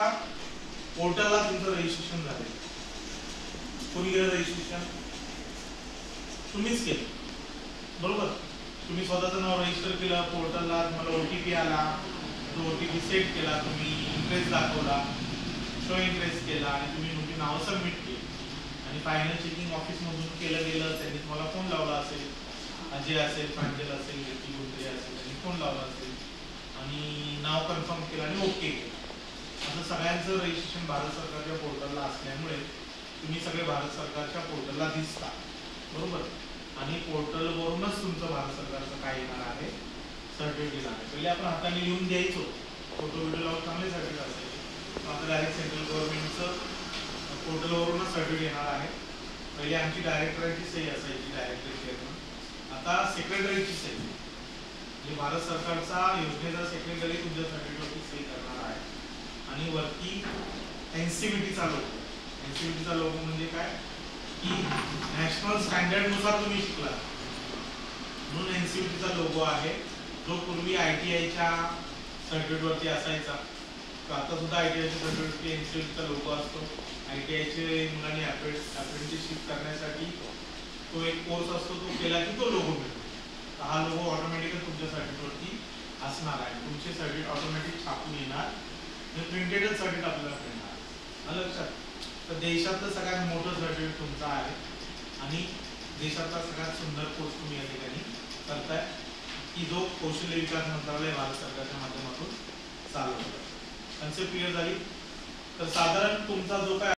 पोर्टलला तुमचं रजिस्ट्रेशन झाले, कोणी केलं रजिस्ट्रेशन? तुम्हीच केलं, बरोबर. तुम्ही स्वतःचं नाव रजिस्टर केलं पोर्टलला, तुम्हाला OTP आला, तो OTP सेट केला, तुम्ही इंटरेस्ट दाखवला, शो इंटरेस्ट केला आणि तुम्ही तुमची नावं सबमिट केली आणि फायनल चेकिंग ऑफिसमधून केलं गेलं. त्यांनी तुम्हाला फोन लावला असेल, अजय असेल, प्रांजल असेल, व्यक्ती कोणतरी असेल, त्यांनी फोन लावला असेल आणि नाव कन्फर्म केलं आणि ओके केलं. असं सगळ्यांचं रजिस्ट्रेशन भारत सरकारच्या पोर्टलला असल्यामुळे तुम्ही सगळे भारत सरकारच्या पोर्टलला दिसता, बरोबर. आणि पोर्टलवरूनच तुमचं भारत सरकारचं काय येणार आहे, सर्टिफिकेट येणार आहे. पहिले आपण हाताने लिहून द्यायचो, फोटो व्हिडिओ लावून चांगले सर्टिफिकेट असायचे. आता डायरेक्ट सेंट्रल गव्हर्नमेंटचं पोर्टलवरूनच सर्टिफिकेट येणार आहे. पहिले आमची डायरेक्टरांची सही असायची, डायरेक्टर चेअरमन. आता सेक्रेटरीची सही, म्हणजे भारत सरकारचा योजनेचा सेक्रेटरी तुमच्या सर्टिफिकेटवरती सही करणार आहे. आणि वरती NCVTचा लोगो, NCVTचा लोगो म्हणजे काय की नॅशनल स्टँडर्ड नुसार तुम्ही शिकला म्हणून NCVTचा लोगो आहे, जो पूर्वी ITIच्या सर्टिफिकेटवरती असायचा. आता सुद्धा ITIच्या सर्टिफिकेटवरती NCVTचा लोगो असतो. ITIचे मुलांनी अप्रेंटिसशिप करण्यासाठी तो एक कोर्स असतो, तो केला की तो लोगो मिळतो. हा लोगो ऑटोमॅटिकली तुमच्या सर्टिफिकेटवरती असणार आहे. तुमचे सर्टिफिकेट ऑटोमॅटिक छापून येणार, प्रिंटेड सर्टिफिकेट आपल्याला मिळणार. लक्षात. तर देशातलं सगळ्यात मोठं सर्टिफिकेट तुमचं आहे आणि देशातला सगळ्यात सुंदर कोर्स तुम्ही या ठिकाणी करताय की जो कौशल्य विकास मंत्रालय भारत सरकारच्या माध्यमातून चालवतो. कन्सेप्ट क्लिअर झाली. तर साधारण तुमचा जो काय